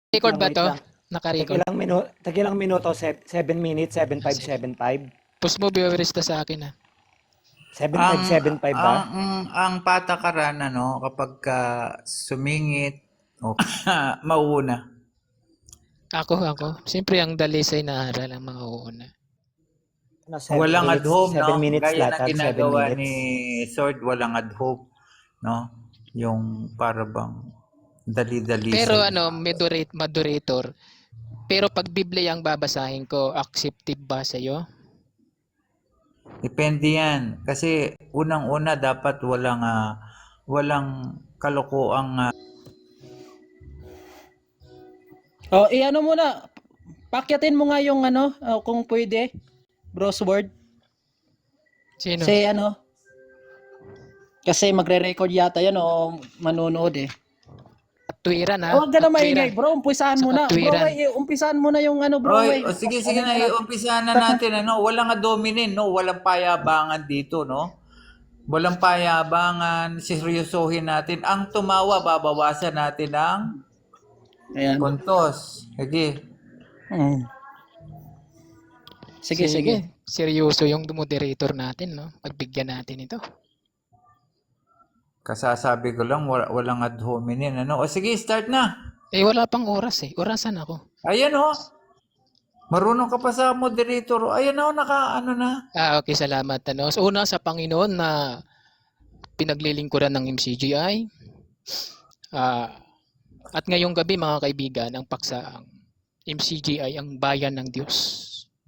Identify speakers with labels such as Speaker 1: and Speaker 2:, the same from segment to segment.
Speaker 1: Wait
Speaker 2: Record
Speaker 1: lang,
Speaker 2: ba
Speaker 1: wait
Speaker 2: to?
Speaker 1: lang.
Speaker 2: Naka-record?
Speaker 1: Tagilang minuto, 7 minutes,
Speaker 2: Ah, sige.
Speaker 1: 7575.
Speaker 2: Post mo viewers na sa akin ha.
Speaker 3: Ang
Speaker 1: 7575 ba?
Speaker 3: ang patakaran ano kapag sumingit o mauuna.
Speaker 2: Ako. Siyempre ang dalisay na aral ang mga uuna.
Speaker 1: Ano, 7
Speaker 3: Walang ad
Speaker 1: minutes,
Speaker 3: home,
Speaker 1: 7
Speaker 3: no?
Speaker 1: minutes
Speaker 3: Gaya ng
Speaker 1: lahat, 7
Speaker 3: ginagawa
Speaker 1: minutes.
Speaker 3: ni Sword, walang ad home, no? Yung para bang dali-dali
Speaker 2: Pero
Speaker 3: sa
Speaker 2: moderator. Pero pag Biblia ang babasahin ko, acceptive ba sa'yo?
Speaker 3: Depende yan. Kasi unang-una dapat walang kalokoang
Speaker 4: Ano muna, pakyatin mo nga yung kung pwede, Brosword.
Speaker 2: Sino?
Speaker 4: Kasi magre-record yata yan o manonood eh.
Speaker 2: Katwiran ha?
Speaker 4: Huwag ka na
Speaker 2: Katwiran.
Speaker 4: maingay, bro. Umpisahan
Speaker 2: Sa
Speaker 4: mo na. Bro,
Speaker 2: katwiran.
Speaker 4: umpisahan mo na yung bro.
Speaker 3: Oy, sige na, umpisahan na natin ano, walang adominin, no, walang payabangan dito, no. Walang payabangan, seryosohin natin. Ang tumawa, babawasan natin ang
Speaker 4: Ayan.
Speaker 3: puntos. Sige.
Speaker 4: Sige.
Speaker 2: Seryoso yung moderator natin, no? Pagbigyan natin ito.
Speaker 3: Kasasabi ko lang, walang ad hominem, ano. O sige, start na.
Speaker 2: Wala pang oras eh. Orasan ako.
Speaker 3: Ayan o. Marunong ka pa sa moderator. Ayan o, ano na.
Speaker 2: Okay, salamat. So, una sa Panginoon na pinaglilingkuran ng MCGI. At ngayong gabi mga kaibigan, ang paksaang MCGI ang bayan ng Diyos.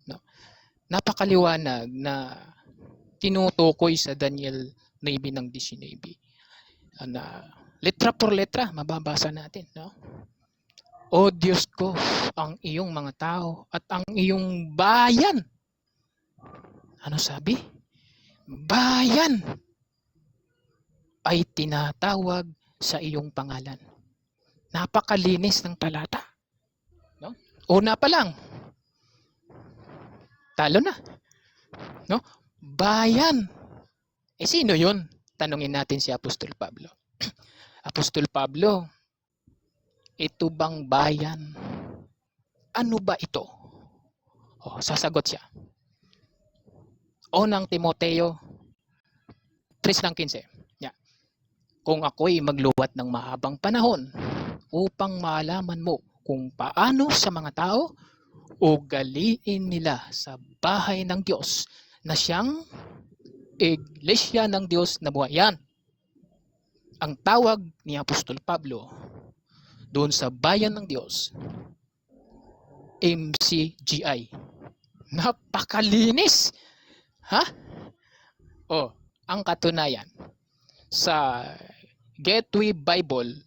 Speaker 2: No? Napakaliwanag na tinutukoy sa Daniel 9:19. Na letra por letra mababasa natin, no? O Diyos ko, ang iyong mga tao at ang iyong bayan. Ano sabi? Bayan ay tinatawag sa iyong pangalan. Napakalinis ng talata. No? Una pa lang. Talo na. No? Bayan. Sino 'yun? Tanungin natin si Apostol Pablo. Apostol Pablo, ito bang bayan? Ano ba ito? Sasagot siya. Unang Timoteo 3:15. Yeah. Kung ako'y magluwat ng mahabang panahon upang malaman mo kung paano sa mga tao ugaliin nila sa bahay ng Diyos na siyang Iglesia ng Diyos na buhay. Yan ang tawag ni Apostol Pablo doon sa bayan ng Diyos, MCGI. Napakalinis! Ha? Ang katunayan sa Gateway Bible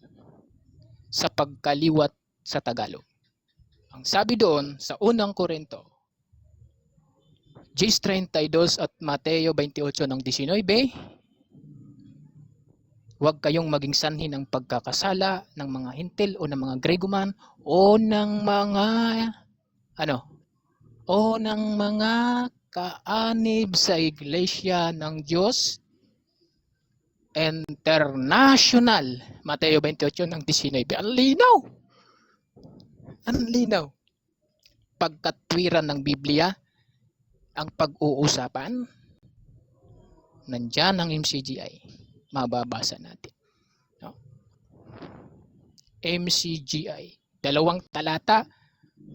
Speaker 2: sa pagkaliwat sa Tagalog. Ang sabi doon sa unang Korinto 10:32 at Mateo 28:19, huwag kayong maging sanhi ng pagkakasala ng mga Hintil o ng mga Grego man o ng mga kaanib sa Iglesia ng Diyos International. Mateo 28:19. Ang linaw. Pagkatwiran ng Biblia ang pag-uusapan, nandyan ang MCGI. Mababasa natin. No? MCGI. 2 talata,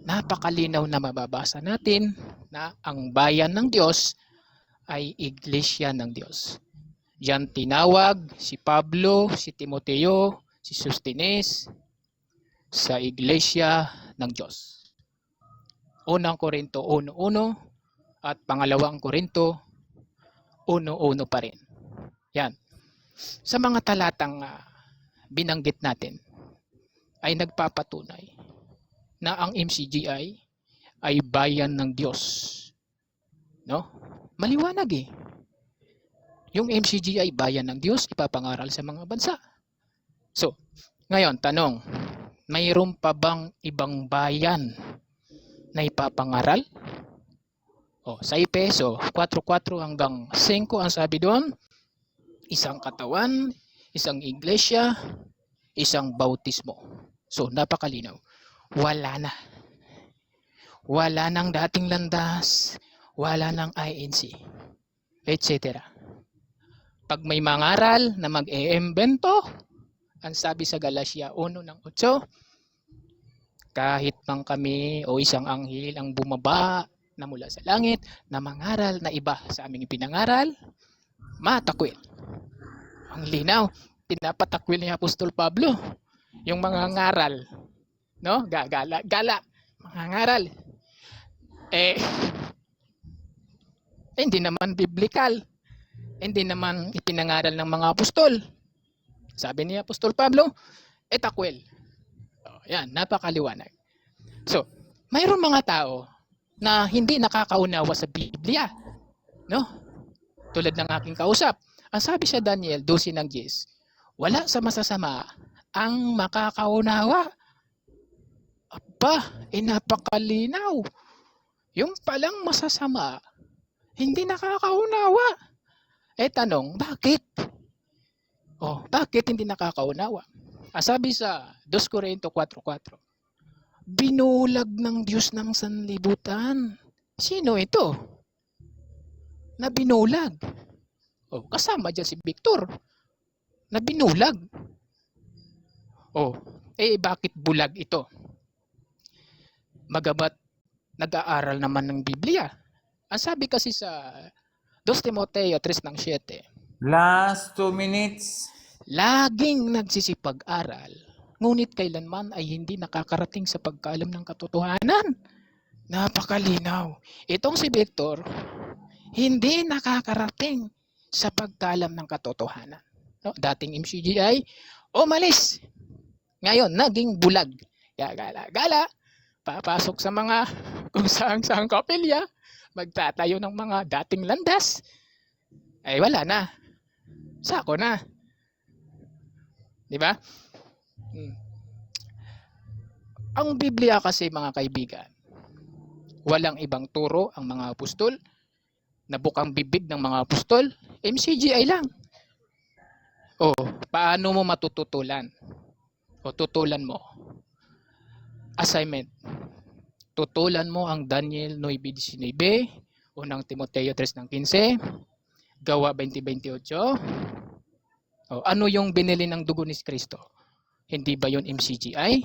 Speaker 2: napakalinaw na mababasa natin na ang bayan ng Diyos ay Iglesia ng Diyos. Diyan tinawag si Pablo, si Timoteo, si Sostines sa Iglesia ng Diyos. Unang Korinto 1:1 at pangalawang Korinto 1:1 pa rin. Yan. Sa mga talatang binanggit natin ay nagpapatunay na ang MCGI ay bayan ng Diyos. No? Maliwanag eh. Yung MCGI bayan ng Diyos, ipapangaral sa mga bansa. So, ngayon, tanong, mayroon pa bang ibang bayan na ipapangaral? Sa Efeso 4:4 hanggang 5 ang sabi doon, isang katawan, isang iglesia, isang bautismo. So, napakalinaw. wala na. Wala nang dating landas, wala nang INC, etc. Pag may mangaral na mag-iimbento, ang sabi sa Galatia 1:8, kahit mang kami o isang anghel ang bumaba na mula sa langit na mangaral na iba sa aming pinangaral, matakwil. Ang linaw, pinapatakwil ni Apostol Pablo yung mga ngaral, no? Gala, mga ngaral. Hindi naman biblical. Hindi naman ipinangaral ng mga apostol. Sabi ni Apostol Pablo, takwil. Yan, napakaliwanag. So, mayroon mga tao na hindi nakakaunawa sa Biblia, no? Tulad ng aking kausap. Ang sabi sa Daniel 12:10, wala sa masasama ang makakaunawa. Aba, napakalinaw. Yung palang masasama, hindi nakakaunawa. Tanong, bakit? Bakit hindi nakakaunawa? Sabi sa 2 Corinto 4:4, binulag ng Diyos ng sanlibutan. Sino ito? Na binulag. Kasama dyan si Victor. Na binulag. Bakit bulag ito? Magabat nag-aaral naman ng Biblia. Ang sabi kasi sa 2 Timoteo 3:7,
Speaker 3: Last 2 minutes.
Speaker 2: laging nagsisipag-aral, ngunit kailanman ay hindi nakakarating sa pagkaalam ng katotohanan. Napakalinaw. Itong si Victor, hindi nakakarating sa pagkaalam ng katotohanan. No? Dating MCGI, umalis. Ngayon, naging bulag. Gala, papasok sa mga kung saan kapilya, magtatayo ng mga dating landas. Wala na. Sako na. Di ba? Ang Biblia kasi, mga kaibigan, walang ibang turo ang mga apostol, nabukang bibig ng mga apostol, MCGI lang. Paano mo matututulan? Tutulan mo. Assignment. Tutulan mo ang Daniel 9:19, 1 Timoteo 3:15, Gawa 20:28. Ano yung binili ng dugo ni Kristo? Hindi ba yun MCGI?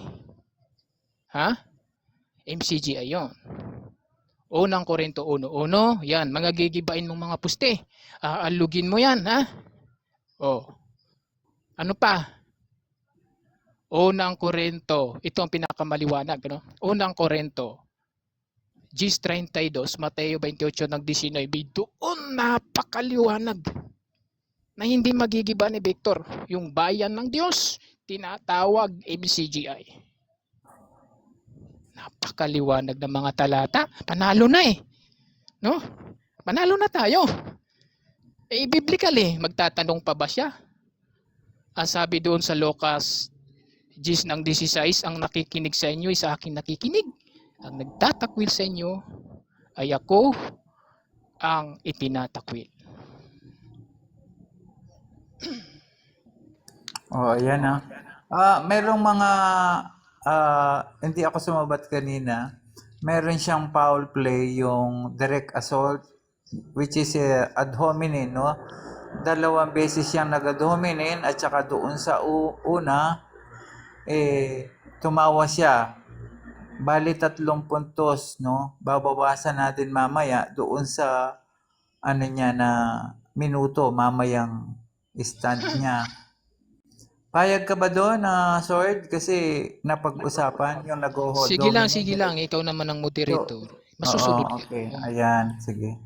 Speaker 2: MCGI yun. 1 Corinto 1:1, yan, mga gigibain mong mga puste. Alugin mo yan, ha? Ano pa? 1 Corinto, ito ang pinakamaliwanag, no? 1 Corinto 10:32, Mateo 28:19, doon napakaliwanag na hindi magigiba ni Victor. Yung bayan ng Diyos, tinatawag MCGI. Napakaliwanag ng mga talata. Panalo na no? Panalo na tayo. Biblical magtatanong pa ba siya? Ang sabi doon sa Lucas 10:16, ang nakikinig sa inyo ay sa akin nakikinig. Ang nagtatakwil sa inyo ay ako ang itinatakwil.
Speaker 3: Ayan merong mga hindi ako sumabat kanina. Meron siyang foul play, yung direct assault, which is ad hominem, no? 2 beses siyang nag-ad hominem, at saka doon sa una, tumawa siya. Bali 3 puntos, no? Babawasan natin mamaya doon sa niya na minuto, mamayang stand niya. Payag ka ba doon, Sword? Kasi napag-usapan yung nag-hold.
Speaker 2: Sige lang. Ikaw naman ang moderator. Masusunod ka.
Speaker 3: Okay, ayan. Sige.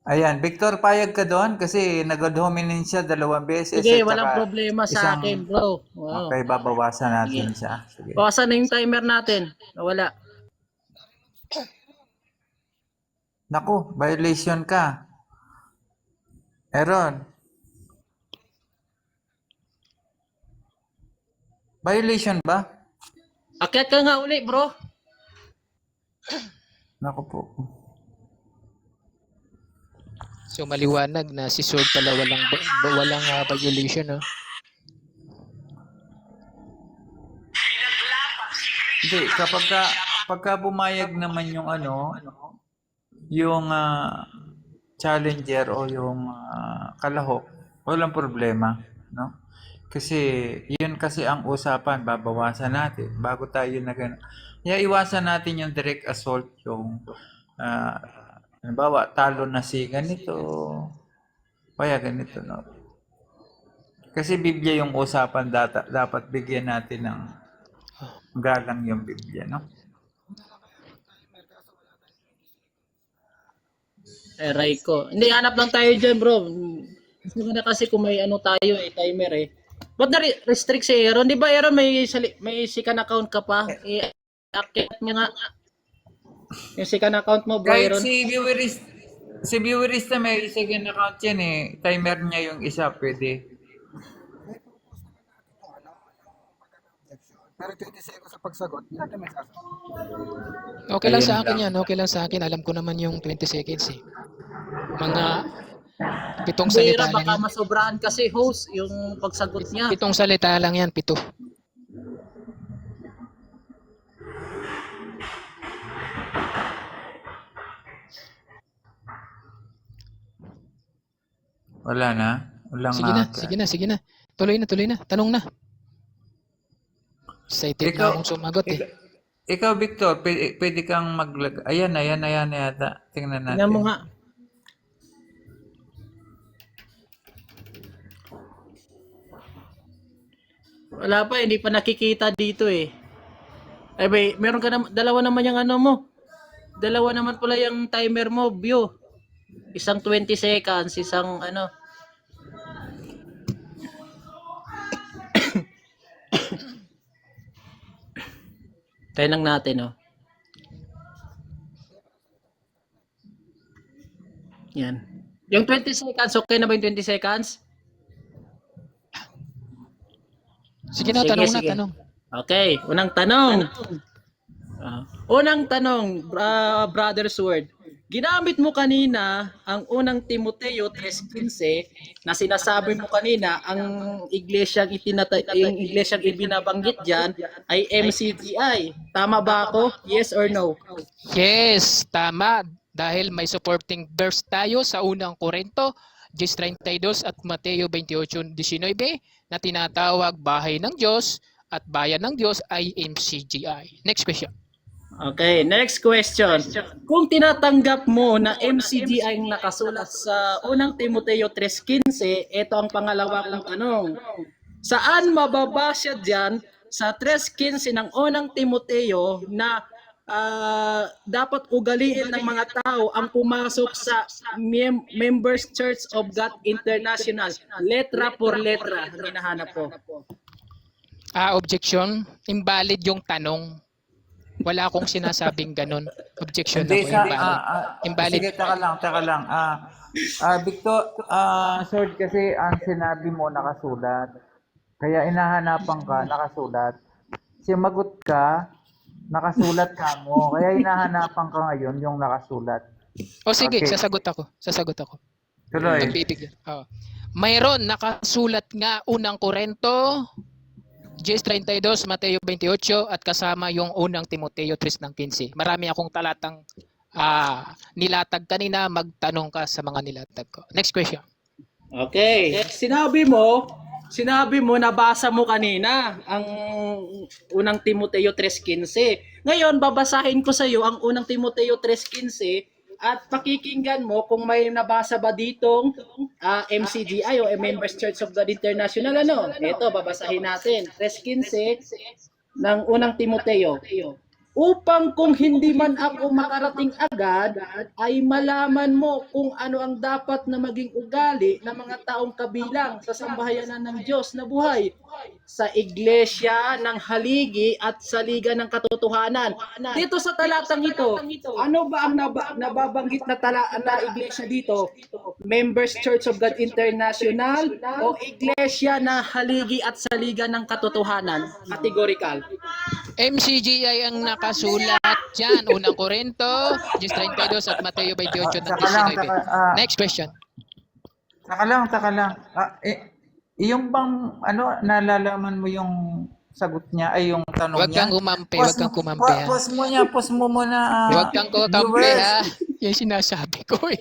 Speaker 3: Ayan, Victor, payag ka doon? Kasi nag-hold hominin siya 2 beses.
Speaker 4: Sige,
Speaker 3: at
Speaker 4: walang
Speaker 3: saka
Speaker 4: problema sa akin, bro.
Speaker 3: Okay, babawasan natin siya. Sige.
Speaker 4: Bawasan na yung timer natin. Wala.
Speaker 3: Naku, violation ka. Aaron. Violation ba?
Speaker 4: Akyat ka nga uli, bro.
Speaker 3: Naku po.
Speaker 2: So maliwanag na si Sword pala walang violation, no?
Speaker 3: Hindi, pagka pumayag naman yung yung challenger o yung kalahok, walang problema, no? Kasi yun kasi ang usapan, babawasan natin bago tayo na gano'n. Kaya iwasan natin yung direct assault, yung halimbawa, talo na si ganito, kaya ganito, no? Kasi Biblia yung usapan, dapat bigyan natin ng galang yung Biblia, no?
Speaker 4: Aray ko. Hindi, hanap lang tayo dyan, bro. Gusto ko na kasi kung may tayo timer Ba't na-restrict si Aaron? Di ba Aaron may second account ka pa? I-activate niya nga. Yung second account mo, bro,
Speaker 3: Kahit
Speaker 4: Aaron.
Speaker 3: si viewerista may second account yan timer niya yung isa, pwede.
Speaker 1: Pero 20 seconds sa pagsagot, hindi natin may sasagot.
Speaker 2: Okay lang
Speaker 3: Ayun
Speaker 2: sa akin
Speaker 3: lang.
Speaker 2: yan. Okay lang sa akin. Alam ko naman yung 20 seconds eh. Mga 7
Speaker 4: Bira,
Speaker 2: salita lang
Speaker 4: baka
Speaker 2: yan.
Speaker 4: masobrahan kasi host yung pagsagot niya.
Speaker 2: 7 salita lang yan. 7.
Speaker 3: Wala na? Walang
Speaker 2: Sige na. Tuloy na. Tanong na. Excited na akong sumagot eh.
Speaker 3: Ikaw, Victor, pwede kang Ayan na yata. Tingnan natin.
Speaker 4: Tingnan mo nga. Wala pa, hindi pa nakikita dito eh. Ay, meron ka dalawa naman yung mo. Dalawa naman pala yung timer mo, view. Isang 20 seconds, isang Tayo lang natin, Yan. Yung 20 seconds, okay na ba yung 20 seconds?
Speaker 2: Sige na,
Speaker 4: Sige.
Speaker 2: tanong.
Speaker 4: Okay, unang tanong. Unang tanong, Brother Sword. Ginamit mo kanina ang unang Timoteo 3:15 na sinasabi mo kanina ang iglesyang yung iglesyang ibinabanggit diyan ay MCGI. Tama ba ako? Yes or no?
Speaker 2: Yes, tama. Dahil may supporting verse tayo sa unang Korinto, 10:32 at Mateo 28:19 na tinatawag bahay ng Diyos at bayan ng Diyos ay MCGI. Next question.
Speaker 4: Okay, next question. Kung tinatanggap mo na MCGI ang nakasulat sa unang Timoteo 3:15, ito ang pangalawa kong tanong. Saan mababasa diyan sa 3:15 ng unang Timoteo na dapat ugaliin ng mga tao ang pumasok sa Members Church of God International? Letra por letra, ang hinahanap ko.
Speaker 2: Objection. Invalid yung tanong. Wala akong sinasabing ganun. Objection
Speaker 3: Hindi,
Speaker 2: ako. Invalid.
Speaker 3: Sige, taka lang. Victor, Sword, kasi ang sinabi mo nakasulat. Kaya inahanapan ka, nakasulat. Simagot ka, nakasulat ka mo. Kaya inahanapan ka ngayon yung nakasulat.
Speaker 2: O sige,
Speaker 3: Okay.
Speaker 2: sasagot ako.
Speaker 3: Tuloy.
Speaker 2: Nagbibigay. Mayroon nakasulat nga unang Korinto, 10:32, Mateo 28 at kasama yung unang Timoteo 3:15. Marami akong talatang nilatag kanina, magtanong ka sa mga nilatag ko. Next question.
Speaker 4: Okay. Sinabi mo nabasa mo kanina ang unang Timoteo 3:15. Ngayon babasahin ko sa iyo ang unang Timoteo 3:15 at pakikinggan mo kung may nabasa ba ditong MCGI o Members Church of God International Ito babasahin natin. 3:15 ng unang Timoteo. Upang kung hindi man ako makarating agad, ay malaman mo kung ano ang dapat na maging ugali ng mga taong kabilang sa sambahayanan ng Diyos na buhay, sa iglesia ng haligi at sa liga ng katotohanan. Dito sa talatang ito, ano ba ang nababanggit na iglesia dito? Members Church of God International o iglesia na haligi at sa liga ng katotohanan? Categorical.
Speaker 2: MCGI ang nakasulat dyan. Unang Korinto, 10:32 at Mateo 28:19. Next question.
Speaker 3: Taka lang. Yung bang, nalalaman mo yung sagot niya, ay yung tanong
Speaker 2: Huwag
Speaker 3: niya.
Speaker 2: kang kumampi, huwag kang kumampi ha.
Speaker 3: Pause mo muna.
Speaker 2: Huwag kang kukampi
Speaker 3: viewers.
Speaker 2: ha. Yan sinasabi ko eh.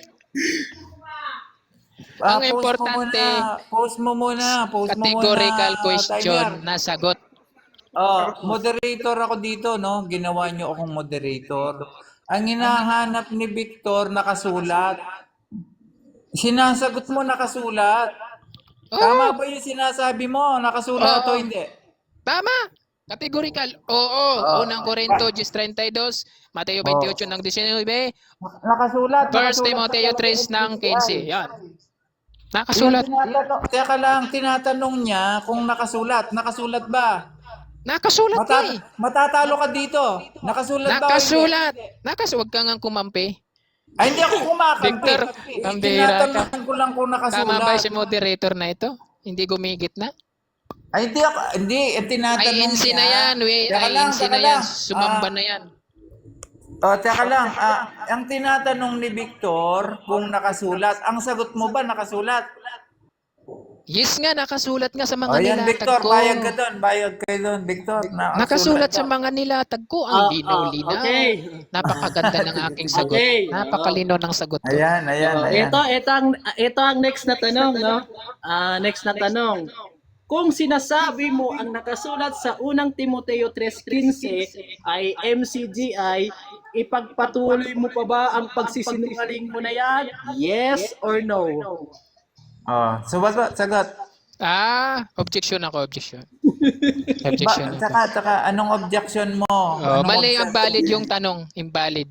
Speaker 2: Ang importante,
Speaker 3: Pause mo muna.
Speaker 2: Categorical question
Speaker 3: Tyler.
Speaker 2: na sagot.
Speaker 3: Moderator ako dito, no? Ginawa niyo akong moderator. Ang hinahanap ni Victor, nakasulat. Sinasagot mo, nakasulat. Tama ba yung sinasabi mo? Nakasulat o hindi?
Speaker 2: Tama! Categorical. Oo. Unang Corinto 10:32, Mateo 28 ng 19,
Speaker 3: Nakasulat.
Speaker 2: 1 Timoteo 3 ng 15. Yan. Nakasulat.
Speaker 3: Teka lang, tinatanong niya kung nakasulat. Nakasulat ba?
Speaker 2: Nakasulat ka eh.
Speaker 3: Matatalo ka dito. Nakasulat ba?
Speaker 2: Nakasulat. Huwag kang kumampi.
Speaker 3: Ay, hindi ako kumakampi.
Speaker 2: Victor, ang bihira ka.
Speaker 3: Tinatanong ko lang kung nakasulat.
Speaker 2: Tama ba si moderator na ito? Hindi gumigit na?
Speaker 3: Ay, hindi. Tinatanong
Speaker 2: INC
Speaker 3: niya.
Speaker 2: na yan. INC na yan. Sumamba na yan.
Speaker 3: Teka lang. Ang tinatanong ni Victor kung nakasulat. Ang sagot mo ba nakasulat?
Speaker 2: Yes nga, nakasulat nga sa mga
Speaker 3: Ayan,
Speaker 2: nilatag
Speaker 3: Victor,
Speaker 2: ko.
Speaker 3: bayag ka doon. Bayag kayo doon, Victor.
Speaker 2: Nakasulat sa mga nilatag ko. Ang linaw-linaw.
Speaker 4: Okay.
Speaker 2: Napakaganda ng aking sagot.
Speaker 4: Okay.
Speaker 2: Napakalino ng sagot ko.
Speaker 3: Ayan.
Speaker 4: Ito ang next na tanong, no? Next na tanong. Kung sinasabi mo ang nakasulat sa unang Timoteo 3:15 ay MCGI, ipagpatuloy mo pa ba ang pagsisinungaling mo na yan? Yes or no?
Speaker 3: Sagot.
Speaker 2: Objection ako, objection. Objection ako.
Speaker 3: Tsaka, anong objection mo?
Speaker 2: Mali ang valid yung tanong. Invalid.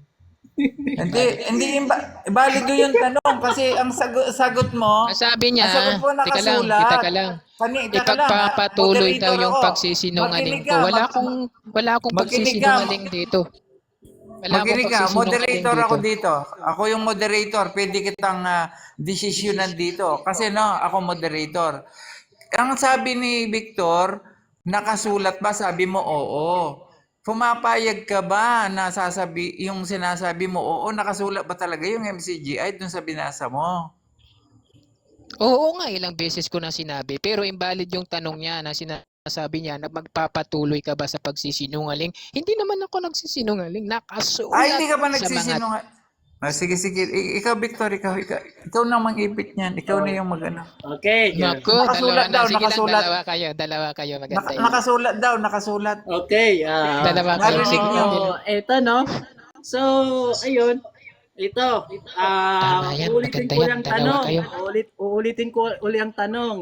Speaker 3: Hindi valid yung tanong kasi ang sagot mo,
Speaker 2: Ang sabi niya,
Speaker 3: ang sagot mo nakasulat.
Speaker 2: teka lang. Ipagpapatuloy daw yung pagsisinungaling ko. Wala akong pagsisinungaling dito.
Speaker 3: Makinig ka, moderator ako dito. Ako yung moderator, pwede kitang desisyonan dito. Kasi ako moderator. Ang sabi ni Victor, nakasulat ba? Sabi mo, oo. Pumapayag ka ba na yung sinasabi mo, oo, nakasulat ba talaga yung MCGI dun sa binasa mo?
Speaker 2: Oo nga, ilang beses ko na sinabi. Pero invalid yung tanong niya na sinasabi niya na magpapatuloy ka ba sa pagsisinungaling. Hindi naman ako nagsisinungaling. Nakasulat
Speaker 3: Hindi ka ba
Speaker 2: sa mga...
Speaker 3: nagsisinungaling? Sige. Ikaw, Victor, ikaw namang ipit niyan. Ikaw na yung mag-ano.
Speaker 4: Okay.
Speaker 2: Naku,
Speaker 3: Nakasulat daw,
Speaker 2: Sige
Speaker 3: nakasulat.
Speaker 2: lang, dalawa kayo. Maganda yun.
Speaker 3: Nakasulat daw, nakasulat.
Speaker 4: Okay.
Speaker 2: Dalawa kayo.
Speaker 3: narinig
Speaker 2: Sige,
Speaker 3: niyo.
Speaker 4: Ito, no? So, ayun. Ito.
Speaker 2: Tama yan,
Speaker 4: Uulitin
Speaker 2: maganda
Speaker 4: ko
Speaker 2: yan.
Speaker 4: yung
Speaker 2: Dalawa
Speaker 4: tanong.
Speaker 2: kayo.
Speaker 4: Uulitin ko uli ang tanong.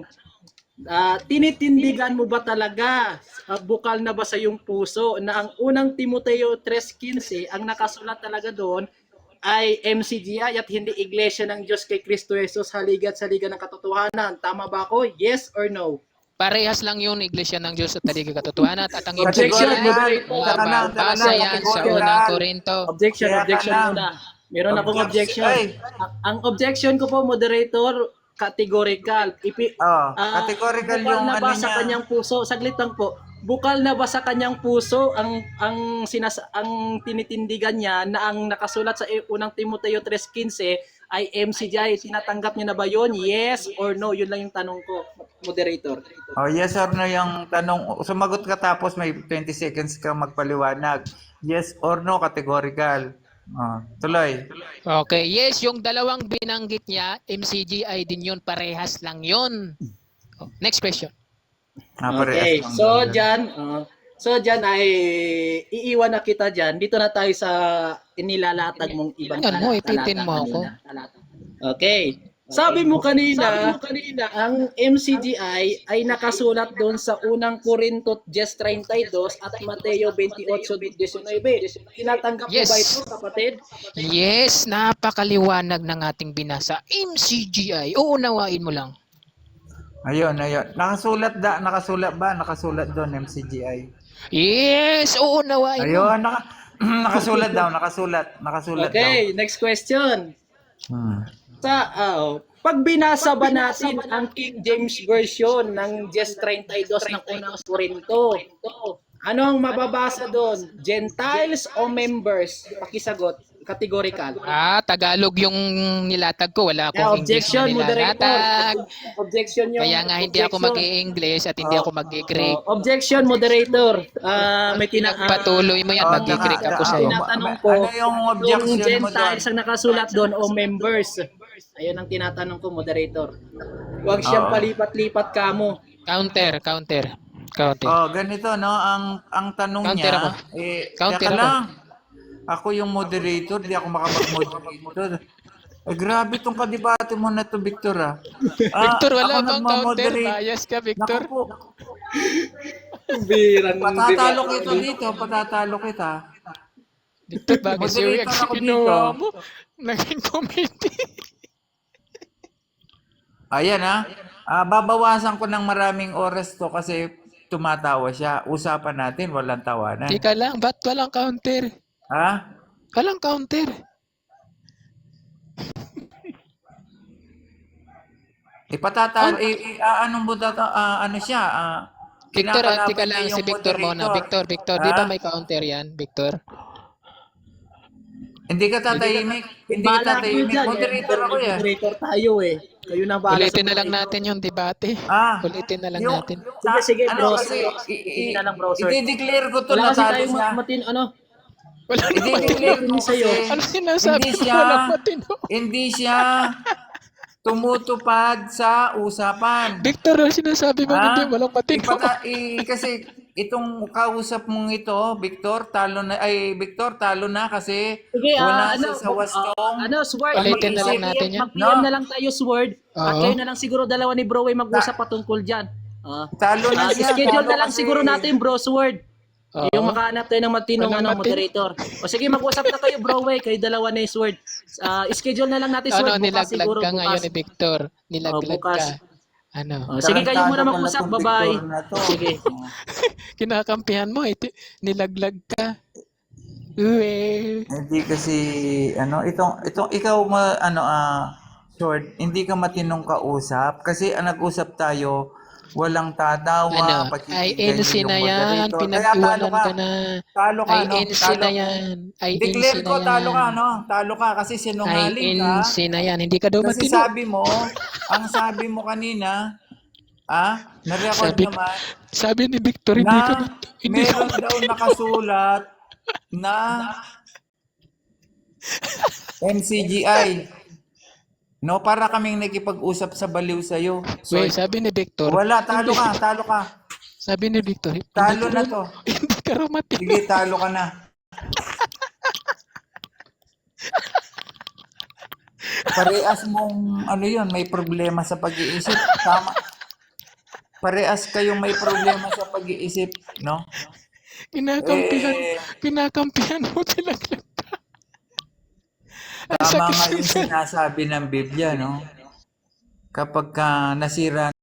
Speaker 4: Tinitindigan mo ba talaga, bukal na ba sa iyong puso na ang unang Timoteo 3:15 ang nakasulat talaga doon ay MCGI at hindi Iglesia ng Diyos kay Kristo Jesus haligat sa liga ng katotohanan? Tama ba ako? Yes or no?
Speaker 2: Parehas lang yun, Iglesia ng Diyos at Taligay Katotohanan at ang
Speaker 4: Objection,
Speaker 2: MCGI,
Speaker 4: moderator.
Speaker 2: mababasa yan sa unang Korinto.
Speaker 4: Objection
Speaker 3: Kaya
Speaker 4: muna. Meron akong objection.
Speaker 3: Ay.
Speaker 4: Ang objection ko po, moderator, categorical.
Speaker 3: Categorical
Speaker 4: bukal
Speaker 3: yung
Speaker 4: na ba
Speaker 3: ano
Speaker 4: sa
Speaker 3: niya.
Speaker 4: kanyang puso? Saglit lang po. Bukal na ba sa kanyang puso ang tinitindigan niya na ang nakasulat sa unang Timoteo 3:15 ay MCGI? Tinatanggap niya na ba yon? Yes or no? Yun lang yung tanong ko, moderator.
Speaker 3: Yes or no yung tanong. Sumagot ka tapos may 20 seconds ka magpaliwanag. Yes or no, categorical. Tuloy.
Speaker 2: Okay, yes, yung dalawang binanggit niya, MCGI din yun, parehas lang yun. Next question.
Speaker 4: Okay, so dyan ay iiwan na kita dyan. Dito na tayo sa inilalatag mong ibang
Speaker 2: Yan mo, ipitin mo ako.
Speaker 4: Okay. Sabi mo kanina, ang MCGI ay nakasulat doon sa unang Corinto 10:32 at Mateo 28:19. Tinatanggap mo
Speaker 2: Yes.
Speaker 4: ba ito, kapatid?
Speaker 2: Yes, napakaliwanag ng ating binasa. MCGI, uunawain mo lang.
Speaker 3: Ayun. Nakasulat ba? Nakasulat doon MCGI.
Speaker 2: Yes, uunawain mo.
Speaker 3: Ayun, nakasulat daw, nakasulat
Speaker 4: Okay, next question.
Speaker 3: daw.
Speaker 4: Pag binasa ba natin ang King James Version ng 10:32 ng unang Corinto, ano ang mababasa doon? Gentiles o members? Pakisagot. categorical.
Speaker 2: Tagalog yung nilatag ko. Wala
Speaker 4: Yeah,
Speaker 2: akong English na
Speaker 4: objection, moderator.
Speaker 2: nilalatag.
Speaker 4: Objection yung
Speaker 2: Kaya nga hindi ako mag-i-English at hindi ako mag-i-Greek.
Speaker 4: Objection, moderator. May
Speaker 2: Patuloy mo yan, mag-i-Greek ako sa'yo.
Speaker 4: Tinatanong ko,
Speaker 3: Ano yung objection
Speaker 4: yung
Speaker 3: mo doon?
Speaker 4: Gentiles ang nakasulat doon o members. Ayun ang tinatanong ko, moderator. Huwag siyang
Speaker 3: Oo.
Speaker 4: palipat-lipat kamo.
Speaker 2: Counter.
Speaker 3: Ganito no, ang tanong
Speaker 2: Counter
Speaker 3: niya,
Speaker 2: ako. Counter
Speaker 3: teka
Speaker 2: ako.
Speaker 3: lang. Ako yung moderator, di ako makapag-moderator. Grabe tong kadebate mo na to, Victor
Speaker 2: Victor, wala
Speaker 3: ako
Speaker 2: bang counter?
Speaker 3: nagmamoderate.
Speaker 2: Bias ka, Victor?
Speaker 3: Naku po,
Speaker 4: Birang
Speaker 3: patatalo kita dito, patatalo kita.
Speaker 2: Victor, bagay
Speaker 3: Moderator
Speaker 2: serious
Speaker 3: ako
Speaker 2: ginawa
Speaker 3: dito.
Speaker 2: mo. Naging committee.
Speaker 3: Ayan babawasan ko ng maraming oras to kasi tumatawa siya. Usapan natin, walang tawanan.
Speaker 2: Teka lang, ba't walang counter?
Speaker 3: Ha?
Speaker 2: Walang counter.
Speaker 3: Anong buta ano siya?
Speaker 2: Victor,
Speaker 3: kinakalaban
Speaker 2: teka
Speaker 3: niya
Speaker 2: lang,
Speaker 3: yung
Speaker 2: si Victor muna.
Speaker 3: moderator.
Speaker 2: Victor, di ba
Speaker 3: Ha?
Speaker 2: may counter yan, Victor?
Speaker 3: Hindi ka tatahimik. Hindi ka
Speaker 4: Bala kayo
Speaker 3: tatahimik.
Speaker 4: dyan.
Speaker 3: Moderator ako yan.
Speaker 4: Moderator tayo eh. Kayo na bala
Speaker 2: Ulitin
Speaker 4: sa
Speaker 2: na lang
Speaker 4: buhay.
Speaker 2: natin yung debate.
Speaker 3: Ah,
Speaker 2: Ulitin na lang
Speaker 3: yung-
Speaker 2: natin.
Speaker 4: Sige,
Speaker 3: ano
Speaker 4: bro.
Speaker 3: kasi,
Speaker 4: Sige na lang, bro, sir.
Speaker 3: i-declare ko to
Speaker 4: Wala kasi
Speaker 3: natalo
Speaker 4: tayong
Speaker 3: siya.
Speaker 2: Wala naman.
Speaker 3: I-declare ko
Speaker 4: sa'yo.
Speaker 3: kasi,
Speaker 2: Ano sinasabi
Speaker 3: hindi
Speaker 2: mo?
Speaker 3: siya,
Speaker 2: Walang matino.
Speaker 3: hindi siya tumutupad sa usapan.
Speaker 2: Victor, ano sinasabi mo? Hindi, walang matino.
Speaker 3: Kasi itong kausap mong ito, Victor, talo na kasi
Speaker 4: Sige,
Speaker 3: wala
Speaker 4: ano,
Speaker 3: siya sa wastong.
Speaker 4: Sword,
Speaker 2: Ulitin na lang natin yan.
Speaker 4: Mag-PM na lang tayo, Sword. At
Speaker 2: Oo.
Speaker 4: kayo na lang siguro dalawa ni Bro ay mag-usap patungkol dyan.
Speaker 3: Talo na siya.
Speaker 4: Schedule
Speaker 3: talo
Speaker 4: na lang
Speaker 3: kasi.
Speaker 4: siguro natin, Bro, Sword.
Speaker 2: Oo.
Speaker 4: Yung makahanap tayo ng matinong
Speaker 2: Walang
Speaker 4: moderator. O sige, mag-usap na kayo, Bro, kayo dalawa ni Sword. Schedule na lang natin, Sword.
Speaker 2: Ano,
Speaker 4: Bukas
Speaker 2: nilaglag
Speaker 4: siguro,
Speaker 2: ka ngayon
Speaker 4: bukas.
Speaker 2: ni Victor. Nilaglag
Speaker 4: bukas.
Speaker 2: ka. Ano?
Speaker 4: Sige, kayo muna
Speaker 3: Tarantado
Speaker 4: mag-usap.
Speaker 3: pala tong
Speaker 4: Bye-bye.
Speaker 3: Victor na to.
Speaker 4: Sige.
Speaker 2: Kinakampihan mo, nilaglag ka. Uwe.
Speaker 3: Hindi kasi itong ikaw short, hindi ka matinong kausap kasi ang nag-usap tayo walang tatawa,
Speaker 2: INC na yan. Pinag-iwanan ka na.
Speaker 3: Talo ka, no?
Speaker 2: INC na yan. INC
Speaker 3: Declare ko,
Speaker 2: na
Speaker 3: talo ka,
Speaker 2: yan.
Speaker 3: no? Talo ka kasi sinungaling ka.
Speaker 2: INC na yan. Hindi ka daw
Speaker 3: Kasi
Speaker 2: matino.
Speaker 3: ang sabi mo kanina, na-record
Speaker 2: Sabi-
Speaker 3: naman,
Speaker 2: Sabi ni Victor, hindi ka
Speaker 3: na
Speaker 2: hindi ka
Speaker 3: meron daw nakasulat na MCGI. No, para kaming nakipag-usap sa baliw sa'yo. So,
Speaker 2: Wait, sabi ni Victor.
Speaker 3: wala, talo ka.
Speaker 2: Sabi ni Victor,
Speaker 3: Talo na to.
Speaker 2: Hindi ka raw matino.
Speaker 3: Sige, talo ka na. Parehas mong, may problema sa pag-iisip. Tama. Parehas kayong may problema sa pag-iisip, no?
Speaker 2: Kinakampihan mo talaga. Ang
Speaker 3: Tama nga
Speaker 2: sakit
Speaker 3: yung sinasabi ng Biblia, no? Kapag nasira